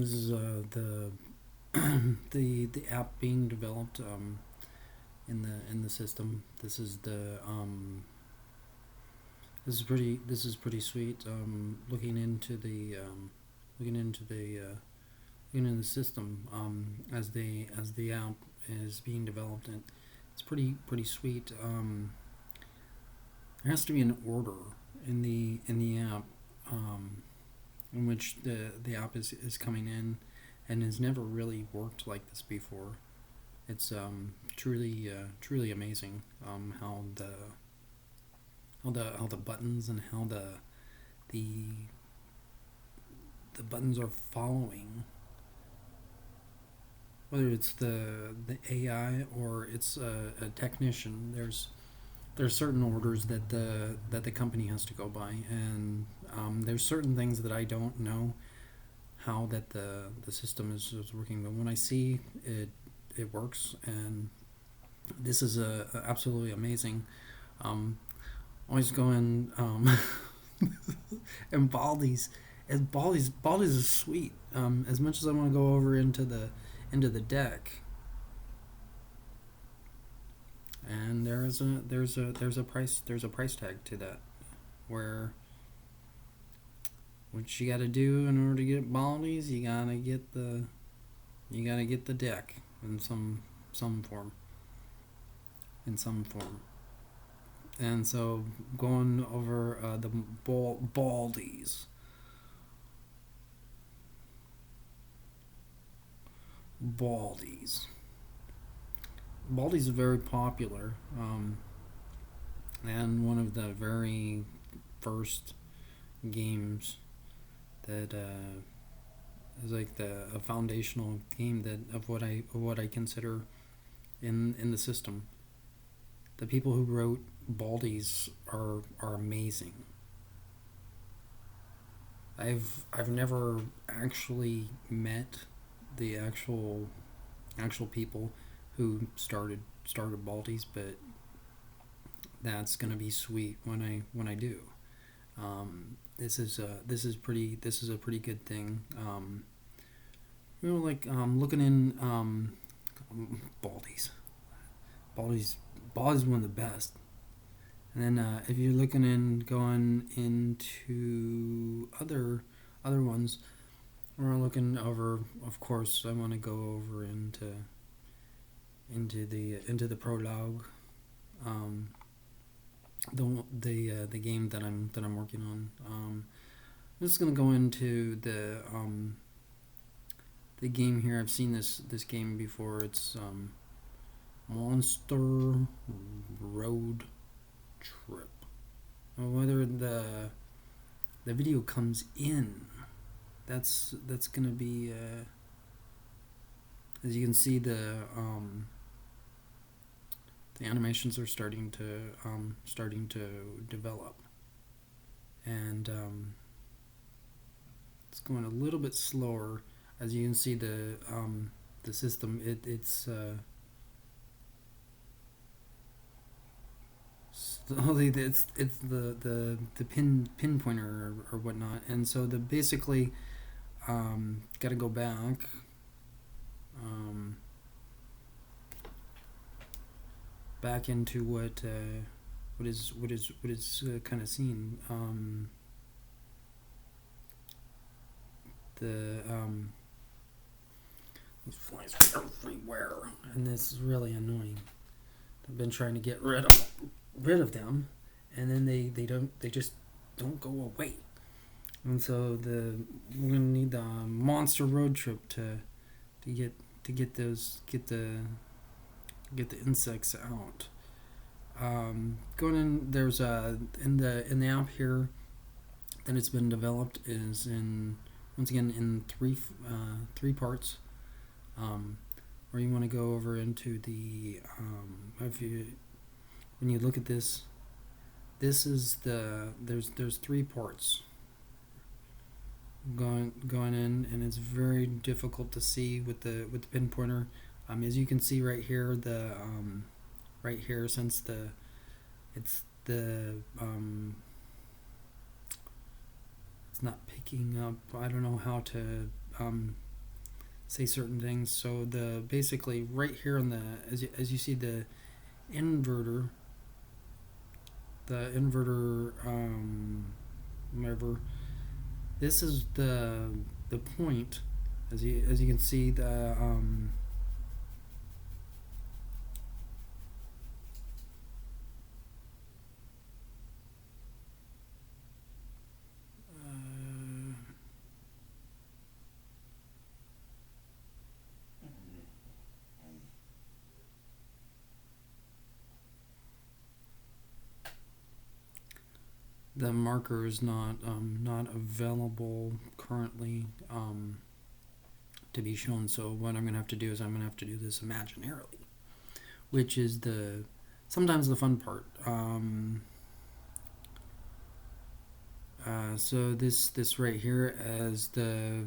This is the the app being developed in the system. This is pretty sweet. Looking into the system as the app is being developed, and it's pretty sweet. There has to be an order in the app, in which the app is coming in, and has never really worked like this before. It's truly amazing, how the buttons and how the the buttons are following, whether it's the AI or it's a technician. There's certain orders that the company has to go by, and there's certain things that I don't know how that the system is working. But when I see it, it works, and this is absolutely amazing. Um, Always going and Baldi's. Baldi's is sweet. As much as I want to go over into the deck, and there's a price tag to that, where what you got to do in order to get Baldi's, you gotta get the deck in some form in some form. And so going over the Baldi's. Baldi's. Baldi's is very popular, and one of the very first games that is like a foundational game that of what I consider in the system. The people who wrote Baldi's are amazing. I've never actually met the actual people who started Baldi's, but that's gonna be sweet when I do. This is a pretty good thing. Looking in Baldi's. Baldi's Baldi's one of the best. And then if you're looking in going into other ones, we're looking over. Of course, I want to go over into the prologue, um, the game that I'm working on. I'm just gonna go into the game here. I've seen this game before. It's Monster Road Trip. Whether the video comes in, that's gonna be as you can see, the animations are starting to develop, and it's going a little bit slower. As you can see, the system, it's the pin pointer or whatnot, and so the basically got to go back, um, back into what is kind of seen, the these flies are everywhere, and this is really annoying. I've been trying to get rid of them, and then they just don't go away. And so we're gonna need the monster road trip to get the insects out. Going in, there's in the app here that it's been developed is in, once again, in three parts. Where you want to go over into the if you when you look at this, this is there's three parts going in, and it's very difficult to see with the pin pointer. As you can see right here, right here, since it's the it's not picking up. I don't know how to say certain things. So the basically right here in the as you see inverter, the inverter whatever. This is the point, as you can see the the marker is not available currently to be shown. So what I'm gonna have to do is I'm gonna have to do this imaginarily, which is sometimes the fun part. So this right here as the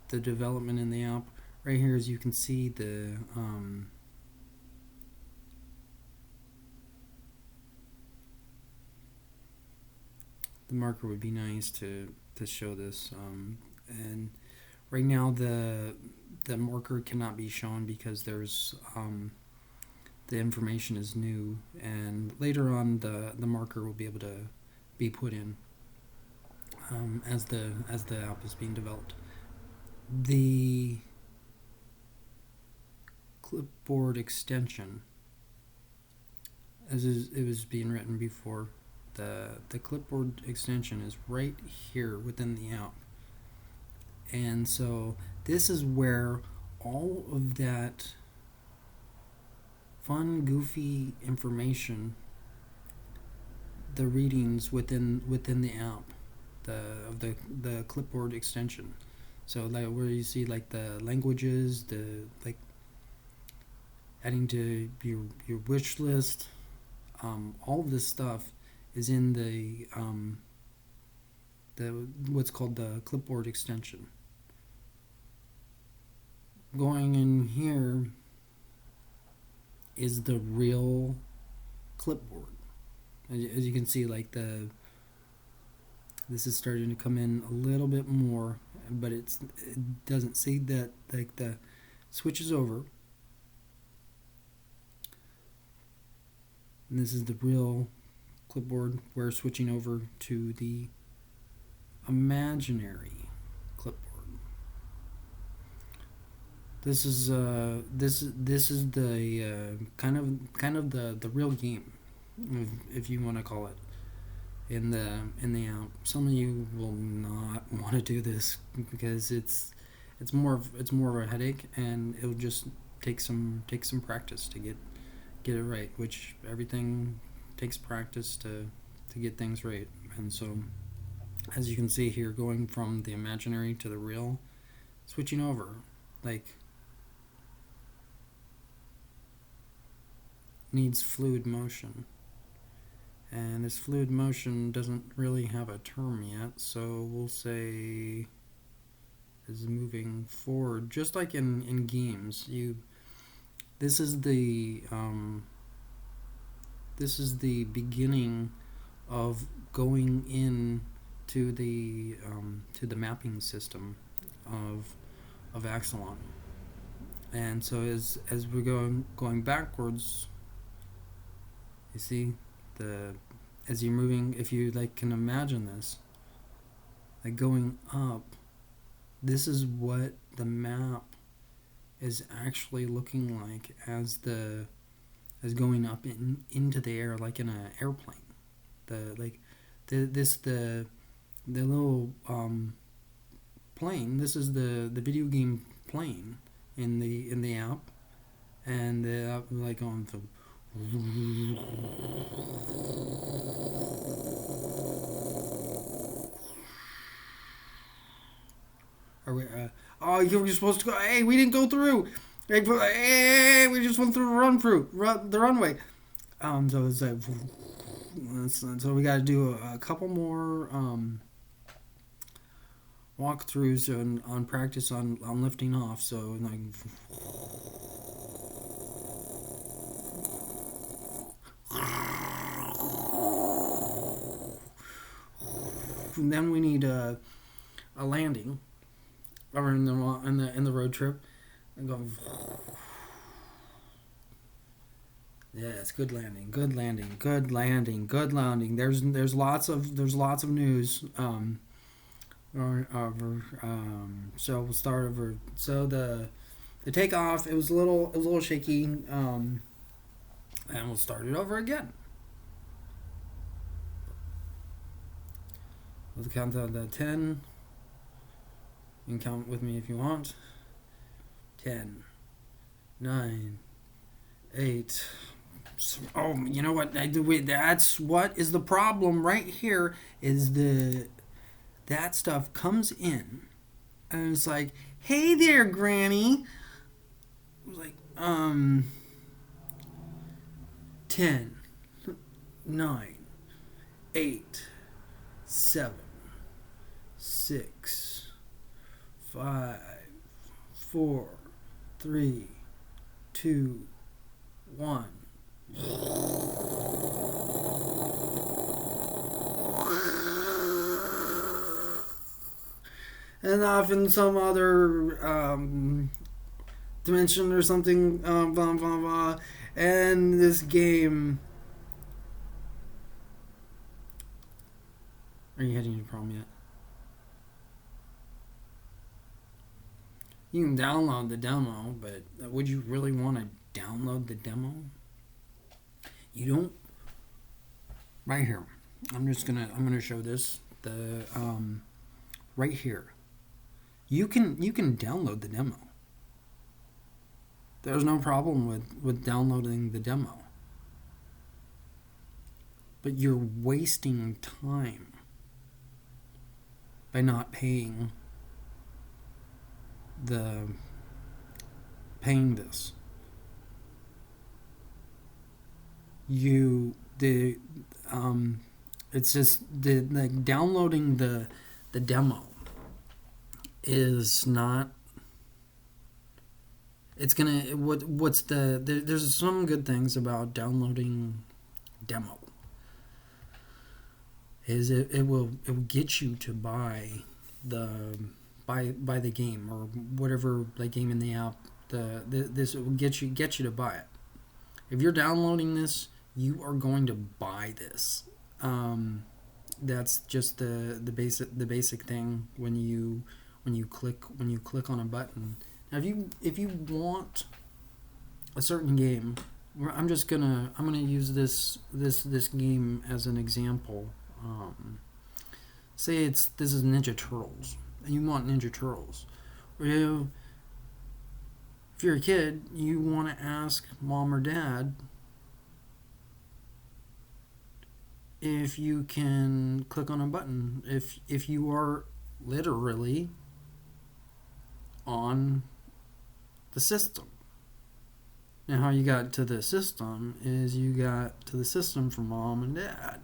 development in the app right here, as you can see the marker would be nice to show this, and right now the marker cannot be shown because there's the information is new, and later on the marker will be able to be put in as the app is being developed. The clipboard extension, as it was being written before, the clipboard extension is right here within the app, and so this is where all of that fun, goofy information, the readings within the app, the clipboard extension. So like where you see like the languages, the like adding to your wish list, all of this stuff is in the what's called the clipboard extension. Going in here is the real clipboard. As you can see, like this is starting to come in a little bit more, but it doesn't see that, like the switches over. And this is the real clipboard. We're switching over to the imaginary clipboard. This is this is the kind of the real game, if you want to call it, in the app. Some of you will not want to do this because it's more of a headache, and it'll just take some practice to get it right, which everything takes practice to get things right. And so as you can see here, going from the imaginary to the real, switching over, like, needs fluid motion. And this fluid motion doesn't really have a term yet, so we'll say is moving forward, just like in games. This is the beginning of going in to the mapping system of Axelon. And so as we're going backwards, you see as you're moving, if you like can imagine this, like going up, this is what the map is actually looking like as going up into the air, like in an airplane. The little plane. This is the video game plane in the app, and the app like on the. Are we, oh, you were supposed to go. Hey, we didn't go through. Hey, we just went through the runway. So it's like, so we got to do a couple more walkthroughs on practice on lifting off. So like. And then we need a landing. or in the road trip, and going. Yes, good landing, good landing, good landing, good landing. There's lots of news. So we'll start over. So the takeoff, it was a little shaky. And we'll start it over again. We'll count down to 10. You can count with me if you want. 10, 9, 8. Oh, you know what? That's what is the problem right here. Is that stuff comes in, and it's like, "Hey there, Granny." It was like, 10, 9, 8, 7, 6, 5, 4, 3, 2, 1. And off in some other dimension or something, blah blah blah. And this game. Are you hitting your problem yet? You can download the demo, but would you really want to download the demo? You don't. Right here. I'm gonna show this. Right here. You can download the demo. There's no problem with downloading the demo. But you're wasting time by not paying this. It's just downloading the demo is not. It's gonna there's some good things about downloading demo. Is it will get you to buy the game or whatever game in the app. This will get you to buy it. If you're downloading this, you are going to buy this. That's just the basic thing when you click on a button. Now, if you want a certain game, I'm gonna use this game as an example. Say this is Ninja Turtles, and you want Ninja Turtles. Or if you're a kid, you want to ask mom or dad if you can click on a button. If you are literally on the system. Now, how you got to the system is you got to the system from mom and dad.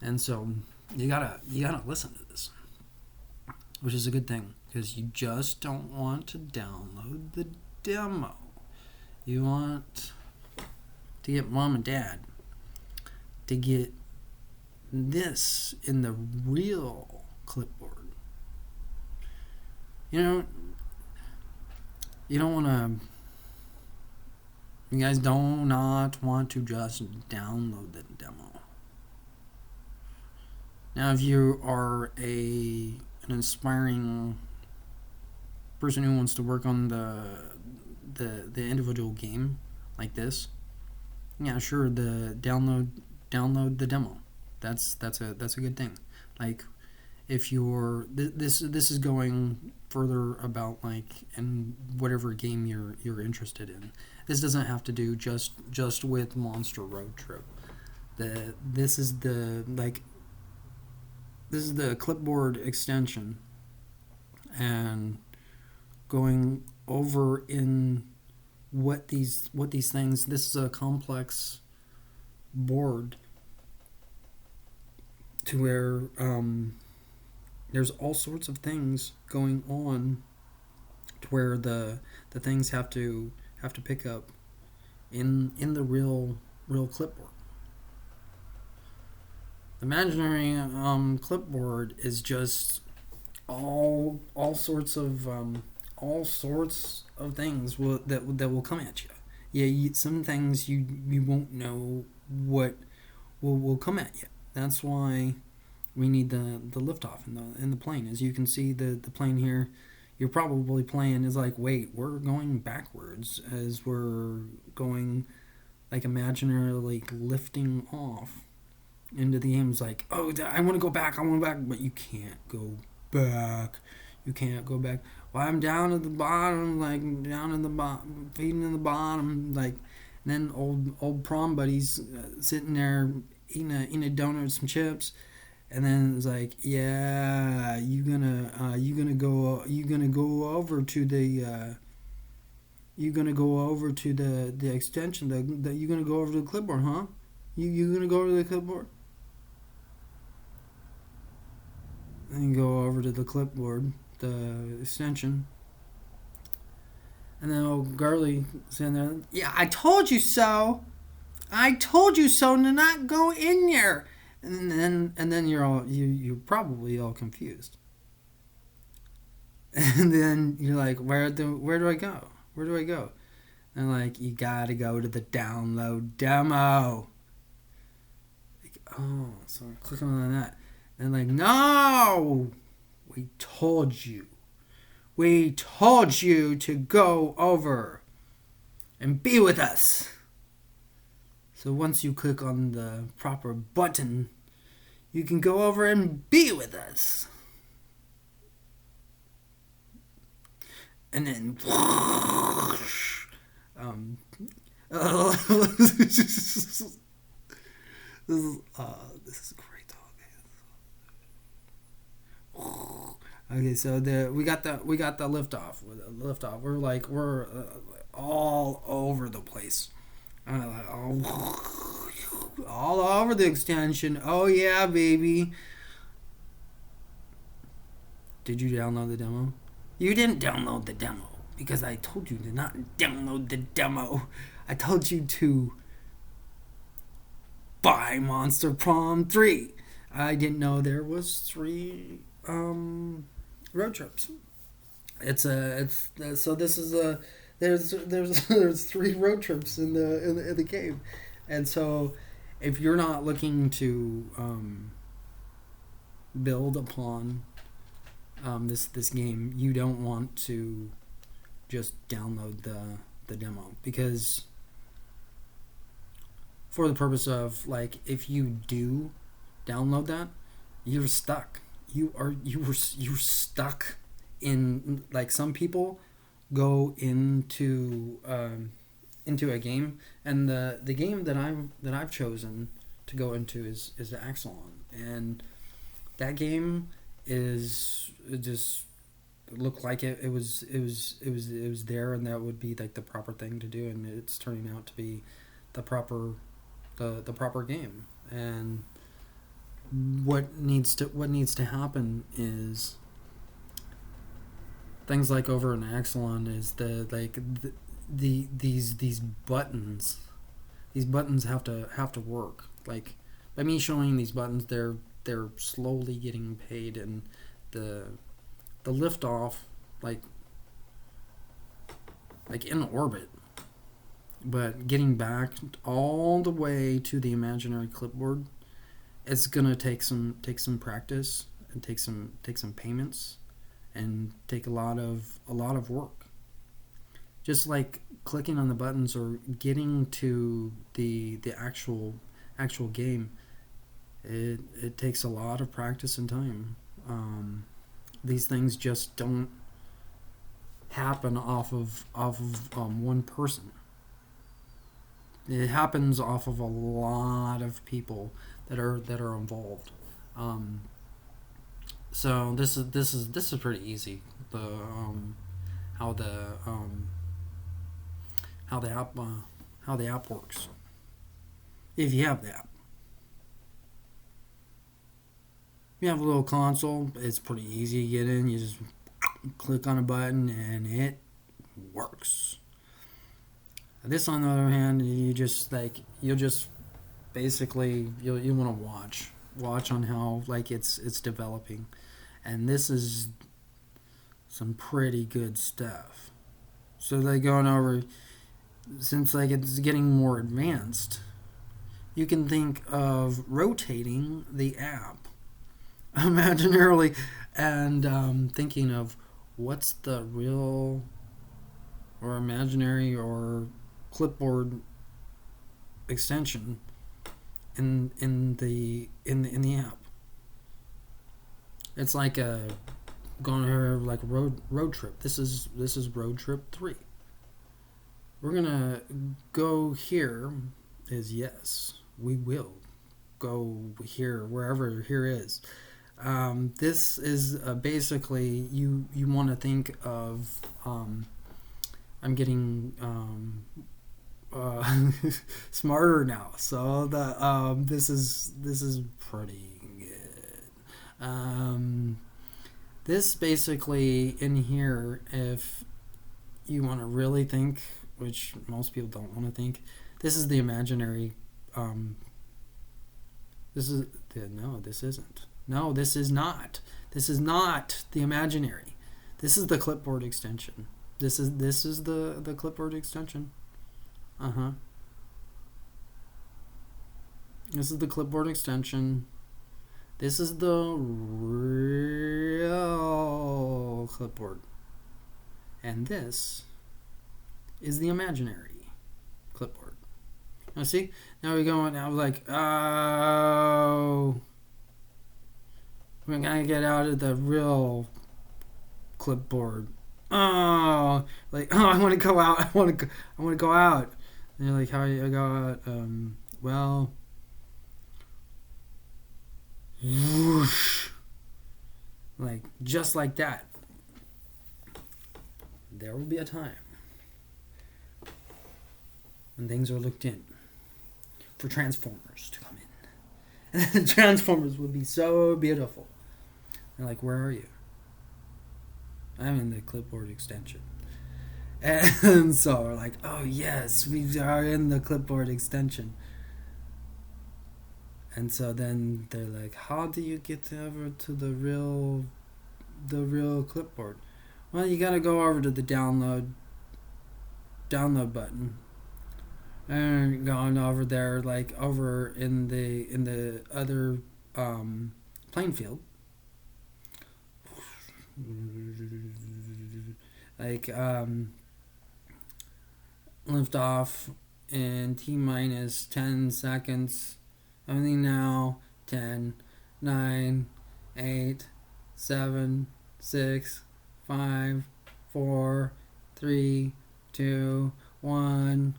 And so you gotta listen to this, which is a good thing, because you just don't want to download the demo. You want to get mom and dad to get this in the real clipboard. You don't want to. You guys do not want to just download the demo. Now, if you are an aspiring person who wants to work on the individual game like this, yeah, sure, download the demo. That's a good thing. Like, if you're this is going further about in whatever game you're interested in. This doesn't have to do just with Monster Road Trip. This is the clipboard extension, and going over in what these things. This is a complex board to where there's all sorts of things going on, to where the things have to pick up in the real clipboard. The imaginary clipboard is just all sorts of things that will come at you. Yeah, some things you won't know what will come at you. That's why we need the liftoff in the plane. As you can see, the plane here, you're probably playing is like, wait, we're going backwards as we're going like imaginarily lifting off into the game. It's like, oh, I want to go back, but you can't go back. You can't go back. Well, I'm down at the bottom, like down in the bottom, feeding in the bottom, like. And then old prom buddies sitting there eating a donut with some chips, and then it's like, yeah, you gonna go over to the extension, you gonna go over to the clipboard, huh? You gonna go over to the clipboard? And you go over to the clipboard, the extension, and then old girly sitting there, yeah, I told you so. I told you so to not go in there. And then you're probably all confused. And then you're like, where do I go? Where do I go? And like, you gotta go to the download demo. Like, oh, so I'm clicking on that. And like, no, we told you. We told you to go over and be with us. So once you click on the proper button, you can go over and be with us. And then, this is a great talk. Okay, so we got the liftoff. We're all over the place. All over the extension. Oh yeah, baby. Did you download the demo? You didn't download the demo because I told you to not download the demo. I told you to buy Monster Prom 3. I didn't know there was 3 road trips. So this is a there's 3 road trips in the game. And so if you're not looking to build upon this game, you don't want to just download the demo, because for the purpose of, like, if you do download that, you're stuck. You're stuck in, like, some people go into a game, and the game that I've chosen to go into is Axelon, and that game is just looked like it was there, and that would be like the proper thing to do, and it's turning out to be the proper game. And what needs to happen is things like over in Axelon is these buttons have to work. Like, by me showing these buttons, they're slowly getting paid, and the liftoff, like in orbit, but getting back all the way to the imaginary clipboard, it's gonna take some practice, and take some payments, and take a lot of work. Just like clicking on the buttons or getting to the actual game, it takes a lot of practice and time. These things just don't happen off of one person. It happens off of a lot of people that are involved. So this is pretty easy. How the app works. If you have the app, you have a little console. It's pretty easy to get in. You just click on a button and it works. This, on the other hand, you'll just basically you'll want to watch on how, like, it's developing, And this is some pretty good stuff. So they're going over, since like it's getting more advanced, you can think of rotating the app imaginarily and thinking of what's the real or imaginary or clipboard extension in the app. It's like a going to like a road trip. This is road trip 3. We're gonna go here. Is yes, we will go here wherever here is. This is basically you want to think of. I'm getting smarter now, so the this is pretty good. This basically in here, if you want to really think, which most people don't want to think, this is the imaginary. This is no, this isn't. No, this is not. This is not the imaginary. This is the clipboard extension. This is the clipboard extension. This is the clipboard extension. This is the real clipboard. And this is the imaginary clipboard. Now see? Now we're going, I was like, oh, we're going to get out of the real clipboard. Oh, like, oh, I want to go out. I want to go out. And you're like, how do you go out? Well, whoosh, like just like that. There will be a time when things are looked in for Transformers to come in, and the Transformers would be so beautiful. They're like, where are you? I'm in the clipboard extension. And so we're like, oh yes, we are in the clipboard extension. And so then they're like, how do you get over to the real clipboard? Well, you gotta go over to the download button. And going over there, like over in the other playing field. Like lift off in T-minus 10 seconds. Only now. 10, 9, 8, 7, 6, 5, 4, 3, 2, 1.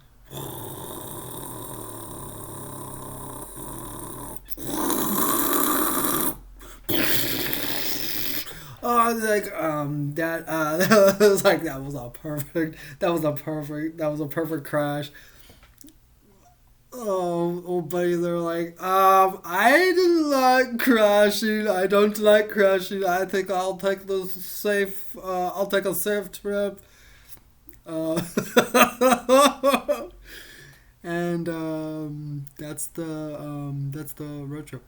Oh, I was like, that was like, that was a perfect crash. Oh, buddy, they're like, I didn't like crashing. I don't like crashing. I think I'll take I'll take a safe trip. Uh, and that's the road trip.